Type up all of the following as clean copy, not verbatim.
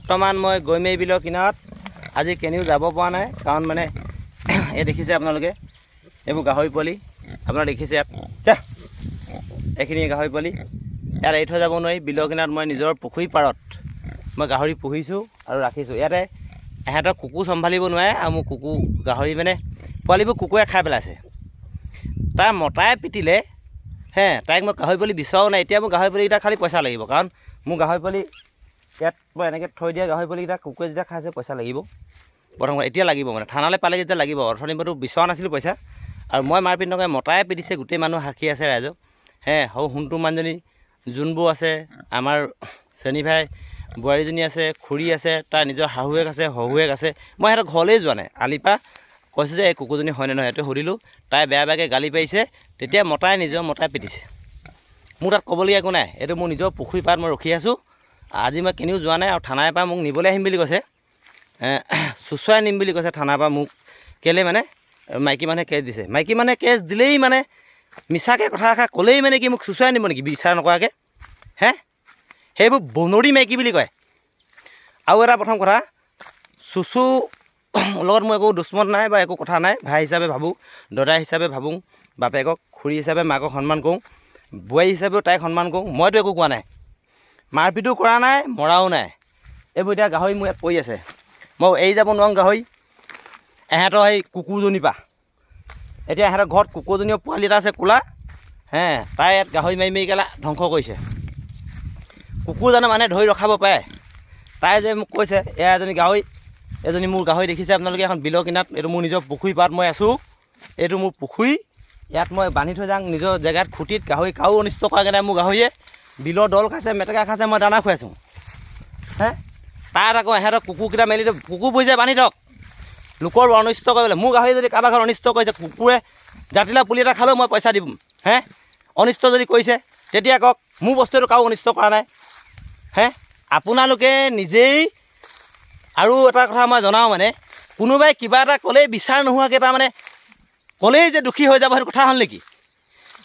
বৰ্তমান মই গৈমেৰি বিলৰ কিনাৰত আজি কেনিও যাব পৰা নাই, কাৰণ মানে এই দেখিছে আপোনালোকে এইবোৰ গাহৰি পোৱালি আপোনাৰ দেখিছে ইয়াত এইখিনি গাহৰি পোৱালি ইয়াত এৰি থৈ যাব নোৱাৰি। বিলৰ কিনাৰত মই নিজৰ পুখুৰী পাৰত মই গাহৰি পুহিছোঁ আৰু ৰাখিছোঁ। ইয়াতে এহেঁতক কুকুৰ চম্ভালিব নোৱাৰে আৰু মোৰ গাহৰি মানে পোৱালিবোৰ কুকুৰে খাই পেলাইছে। তাৰ মতাই পিটিলে তাইক মই গাহৰি পোৱালি বিচৰাও নাই। এতিয়া মোৰ গাহৰি পোৱালিকেইটা খালি পইচা লাগিব, কাৰণ মোৰ গাহৰি পোৱালি ইয়াত মই এনেকৈ থৈ দিয়া গাহৰি পোৱালিকেইটা কুকুৰে যেতিয়া খাইছে পইচা লাগিব। প্ৰথম এতিয়া লাগিব মানে থানালৈ পালে যেতিয়া লাগিব। অৰ্থনি মইতো বিচৰা নাছিলোঁ পইচা, আৰু মই মাৰপিট নকৰে মতাই পিটিছে। গোটেই মানুহ সাক্ষী আছে ৰাইজক। সৌ সোণটো মানুহজনী যোনবোৰ আছে, আমাৰ চেনী ভাই বোৱাৰীজনী আছে, খুৰী আছে, তাৰ নিজৰ শাহুৱেক আছে, শহুৱেক আছে। মই সিহঁতৰ ঘৰলৈ যোৱা নাই। আলিপা কৈছোঁ যে এই কুকুৰজনী হয়নে নহয় সেইটো সুধিলোঁ। তাই বেয়া বেয়াকৈ গালি পাৰিছে। তেতিয়া মতাই পিটিছে। মোৰ তাত ক'বলগীয়া একো নাই। এইটো মোৰ নিজৰ পুখুৰী পাৰত মই ৰখি আছোঁ। আজি মই কেনিও যোৱা নাই, আৰু থানাৰ পৰা মোক নিবলৈ আহিম বুলি কৈছে। চুচুৱাই নিম বুলি কৈছে থানাৰ পৰা মোক। কেলৈ মানে মাইকী মানুহে কেছ দিছে। মাইকী মানুহে কেছ দিলেই মানে মিছাকৈ কথা এষাৰ ক'লেই মানে কি মোক চুচুৱাই নিব নেকি বিচাৰ নকৰাকৈ? সেইবোৰ বনৰী মাইকী বুলি কয়। আৰু এটা প্ৰথম কথা, চুচু লগত মোৰ একো দুশ্মন নাই বা একো কথা নাই। ভাই হিচাপে ভাবোঁ, দাদা হিচাপে ভাবোঁ, বাপেকক খুৰী হিচাপে মাকক সন্মান কৰোঁ, বোৱাৰী হিচাপেও তাইক সন্মান কৰোঁ। মইতো একো কোৱা নাই, মাৰপিটো কৰা নাই, মৰাও নাই। এইবোৰ এতিয়া গাহৰি মোৰ ইয়াত পৰি আছে। মই এৰি যাব নোৱাৰোঁ গাহৰি এহেঁতৰ সেই কুকুৰজনীৰ পৰা। এতিয়া এহেঁতৰ ঘৰত কুকুৰজনীও পোৱালি এটা আছে ক'লা, তাই ইয়াত গাহৰি মাৰি মাৰি কেলা ধ্বংস কৰিছে। কুকুৰ জানো মানুহে ধৰি ৰখাব পাৰে? তাই যে মোক কৈছে এয়া এজনী মোৰ গাহৰি দেখিছে আপোনালোকে এখন বিলৰ কিনাৰত। এইটো মোৰ নিজৰ পুখুৰী পাৰত মই আছোঁ। এইটো মোৰ পুখুৰী, ইয়াত মই বান্ধি থৈ যাওঁ নিজৰ জেগাত খুঁটিত। গাহৰি কাৰো অনিষ্ট কৰাকৈ নাই মোৰ গাহৰিয়ে। বিলৰ দল খাইছে, মেটেকা খাইছে, মই দানা খুৱাইছোঁ। তাত আকৌ এহেঁতক কুকুৰকেইটা মেলি কুকুৰ বহি যায় বান্ধি থওক, লোকৰ অনিষ্ট কৰিবলৈ। মোৰ গাহৰি যদি কাৰোবাৰ ঘৰত অনিষ্ট কৰিছে, কুকুৰে জাতিলাও পুলি এটা খালেও মই পইচা দিম। অনিষ্ট যদি কৰিছে তেতিয়া কওক, মোৰ বস্তুটো কাৰো অনিষ্ট কৰা নাই। আপোনালোকে নিজেই। আৰু এটা কথা মই জনাওঁ, মানে কোনোবাই কিবা এটা ক'লেই বিচাৰ নোহোৱাকৈ তাৰমানে ক'লেই যে দোষী হৈ যাব, সেইটো কথা হ'ল নেকি?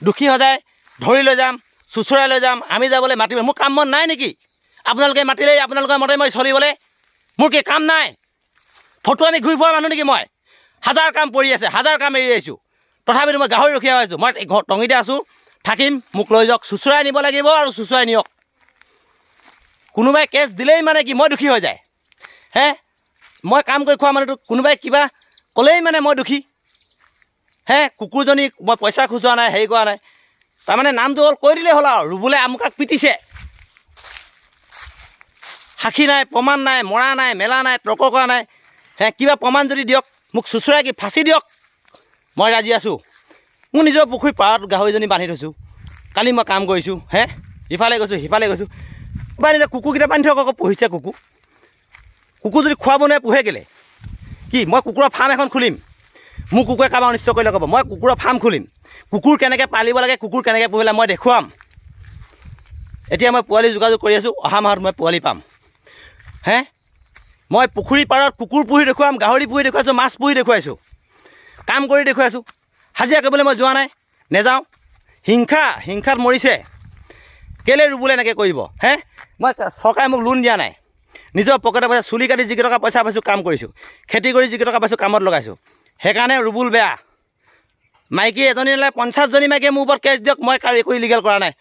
দোষী হৈ যায় ধৰি লৈ যাম, চুচৰাই লৈ যাম, আমি যাবলৈ মাতিব। মোৰ কাম মন নাই নেকি? আপোনালোকে মাতিলেই আপোনালোকৰ মতে মই চলিবলৈ মোৰ কি কাম নাই? ফটো আমি ঘূৰি ফুৰা মানুহ নেকি? মই হাজাৰ কাম পৰি আছে, হাজাৰ কাম এৰি আহিছোঁ, তথাপিতো মই গাহৰি ৰখীয়া হৈছোঁ। মই টঙিতে আছোঁ, থাকিম, মোক লৈ যাওক। চুচৰাই নিব লাগিব আৰু চুচৰাই নিয়ক। কোনোবাই কেছ দিলেই মানে কি মই দোষী হৈ যায়? মই কাম কৰি খোৱা মানুহটোক কোনোবাই কিবা ক'লেই মানে মই দোষী? কুকুৰজনীক মই পইচা খোজোৱা নাই, হেৰি কৰা নাই, তাৰমানে নামটো হ'ল কৈ দিলেই হ'ল আৰু ৰুবলৈ আমুকাক পিটিছে। সাক্ষী নাই, প্ৰমাণ নাই, মৰা নাই, মেলা নাই, তৰ্ক কৰা নাই। কিবা প্ৰমাণ যদি দিয়ক, মোক চুচৰাই কি ফাঁচি দিয়ক, মই ৰাজি আছোঁ। মোৰ নিজৰ পুখুৰী পাৰত গাহৰিজনী বান্ধি থৈছোঁ। কালি মই কাম কৰিছোঁ, ইফালে গৈছোঁ সিফালে গৈছোঁ। বান্ধি কুকুৰকেইটা বান্ধি থওক। আকৌ পুহিছে কুকুৰ যদি খুৱাব নোৱাৰে পোহে কেলে? কি মই কুকুৰৰ ফাৰ্ম এখন খুলিম? মোৰ কুকুৰে কাৰোবাৰ অনিষ্ট কৰিলে ক'ব, মই কুকুৰৰ ফাৰ্ম খুলিম। কুকুৰ কেনেকৈ পালিব লাগে, কুকুৰ কেনেকৈ পুহিলে মই দেখুৱাম। এতিয়া মই পোৱালি যোগাযোগ কৰি আছোঁ, অহা মাহত মই পোৱালি পাম। মই পুখুৰী পাৰত কুকুৰ পুহি দেখুৱাম, গাহৰি পুহি দেখুৱাইছোঁ, মাছ পুহি দেখুৱাইছোঁ, কাম কৰি দেখুৱাইছোঁ। হাজিৰা কৰিবলৈ মই যোৱা নাই, নেযাওঁ। হিংসাত মৰিছে। কেলৈ ৰুবলৈ এনেকৈ কৰিব? মই চৰকাৰে মোক লোন দিয়া নাই, নিজৰ পকেটৰ পইচা চুলি কাটি যিকেইটকা পইচা পাইছোঁ কাম কৰিছোঁ, খেতি কৰি যিকেইটকা পাইছোঁ কামত লগাইছোঁ। সেইকাৰণে ৰুবুল বেয়া। মাইকী এজনী হ'লে 50জনী মাইকীয়ে মোৰ ওপৰত কেছ দিয়ক, মই একো ইলিগেল কৰা নাই।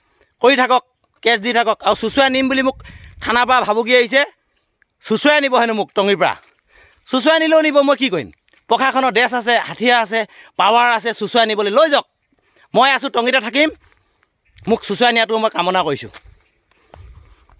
কৰি থাকক, কেছ দি থাকক। আৰু চুচুৱাই নিম বুলি মোক থানাৰ পৰা ভাবুকি আহিছে। চুচুৱাই নিব হেনো মোক টঙিৰ পৰা। চুচুৱাই নিলেও নিব, মই কি কৰিম? প্ৰশাসনৰ ড্ৰেছ আছে, হাথিয়াৰ আছে, পাৱাৰ আছে, চুচুৱাই নিবলৈ লৈ যাওক। মই আছোঁ, টঙিতে থাকিম। মোক চুচুৱাই নিয়াটো মই কামনা কৰিছোঁ।